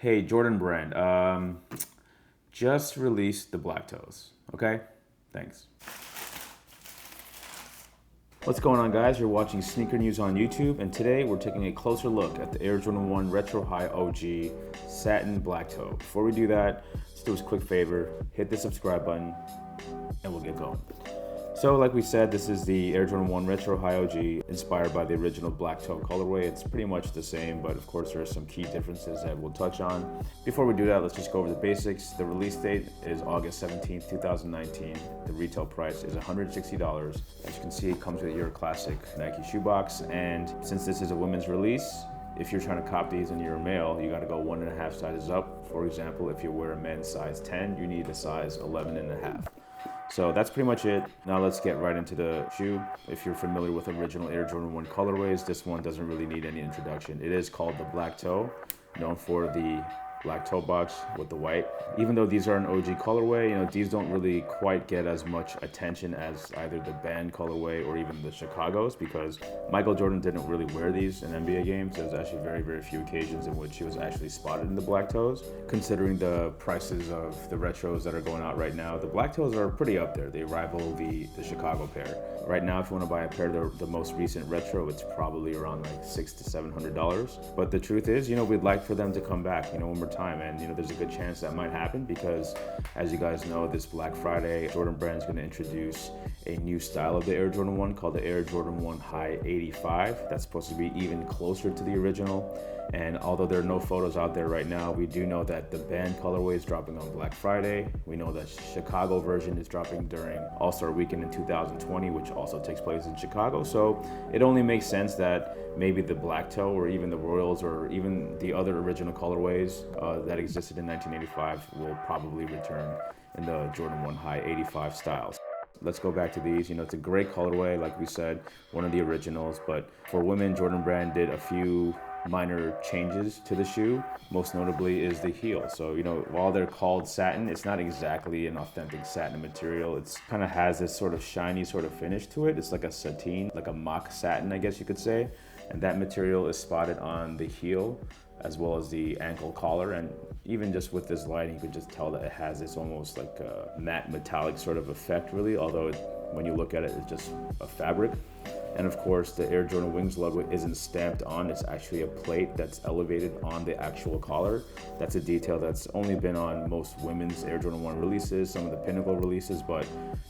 Hey, Jordan brand, just released the black toes, okay? Thanks. What's going on, guys? You're watching Sneaker News on YouTube, and today we're taking a closer look at the Air Jordan 1 Retro High OG Satin Black Toe. Before we do that, let's do us a quick favor, hit the subscribe button, and we'll get going. So like we said, this is the Air Jordan 1 Retro High OG, inspired by the original black toe colorway. It's pretty much the same, but of course there are some key differences that we'll touch on. Before we do that, let's just go over the basics. The release date is August 17th, 2019. The retail price is $160. As you can see, it comes with your classic Nike shoebox, and since this is a women's release, if you're trying to cop these and you're a male, you gotta go 1.5 sizes up. For example, if you wear a men's size 10, you need a size 11.5. So that's pretty much it. Now let's get right into the shoe. If you're familiar with original Air Jordan 1 colorways, this one doesn't really need any introduction. It is called the Black Toe, known for the black toe box with the white. Even though these are an OG colorway, these don't really quite get as much attention as either the band colorway or even the Chicago's, because Michael Jordan didn't really wear these in NBA games. There's actually very, very few occasions in which he was actually spotted in the black toes. Considering the prices of the retros that are going out right now, the black toes are pretty up there. They rival the Chicago pair. Right now, if you want to buy a pair, the most recent retro, it's probably around like $600 to $700. But the truth is, we'd like for them to come back, one more time, and there's a good chance that might happen because, as you guys know, this Black Friday, Jordan brand is going to introduce a new style of the Air Jordan 1 called the Air Jordan 1 High 85. That's supposed to be even closer to the original. And although there are no photos out there right now, we do know that the band colorway is dropping on Black Friday. We know that Chicago version is dropping during All-Star Weekend in 2020, which also takes place in Chicago. So it only makes sense that maybe the Black Toe or even the Royals or even the other original colorways that existed in 1985 will probably return in the Jordan 1 High 85 styles. Let's go back to these. It's a great colorway, like we said, one of the originals, but for women, Jordan brand did a few minor changes to the shoe. Most notably is the heel. So, while they're called satin, it's not exactly an authentic satin material. It's kind of has this sort of shiny sort of finish to it. It's like a sateen, like a mock satin, I guess you could say. And that material is spotted on the heel as well as the ankle collar. And even just with this lighting, you could just tell that it has this almost like a matte metallic sort of effect, really, although when you look at it, it's just a fabric. And of course, the Air Jordan Wings logo isn't stamped on, it's actually a plate that's elevated on the actual collar. That's a detail that's only been on most women's Air Jordan 1 releases, some of the Pinnacle releases, but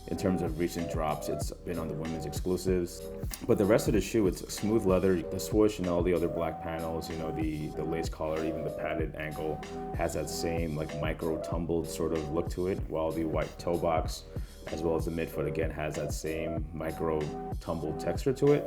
in terms of recent drops, it's been on the women's exclusives. But the rest of the shoe, it's smooth leather. The swoosh and all the other black panels, the lace collar, even the padded ankle has that same like micro tumbled sort of look to it, while the white toe box as well as the midfoot again has that same micro tumbled texture to it.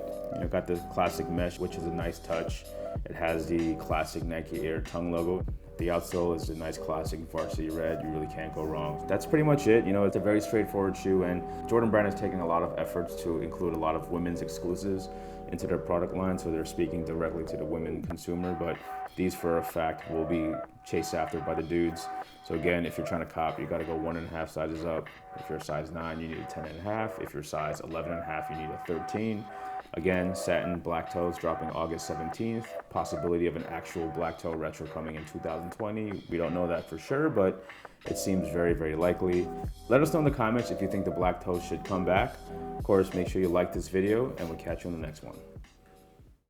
Got the classic mesh, which is a nice touch. It has the classic Nike Air tongue logo. The outsole is a nice classic varsity red. You really can't go wrong. That's pretty much it. It's a very straightforward shoe, and Jordan brand is taking a lot of efforts to include a lot of women's exclusives into their product line, so they're speaking directly to the women consumer, but these for a fact will be chased after by the dudes. So again, if you're trying to cop, you got to go 1.5 sizes up. If you're a size 9, you need a 10.5. If you're size 11.5, you need a 13. Again, satin black toes dropping August 17th. Possibility of an actual black toe retro coming in 2020. We don't know that for sure, but it seems very, very likely. Let us know in the comments if you think the black toes should come back. Of course, make sure you like this video, and we'll catch you in the next one.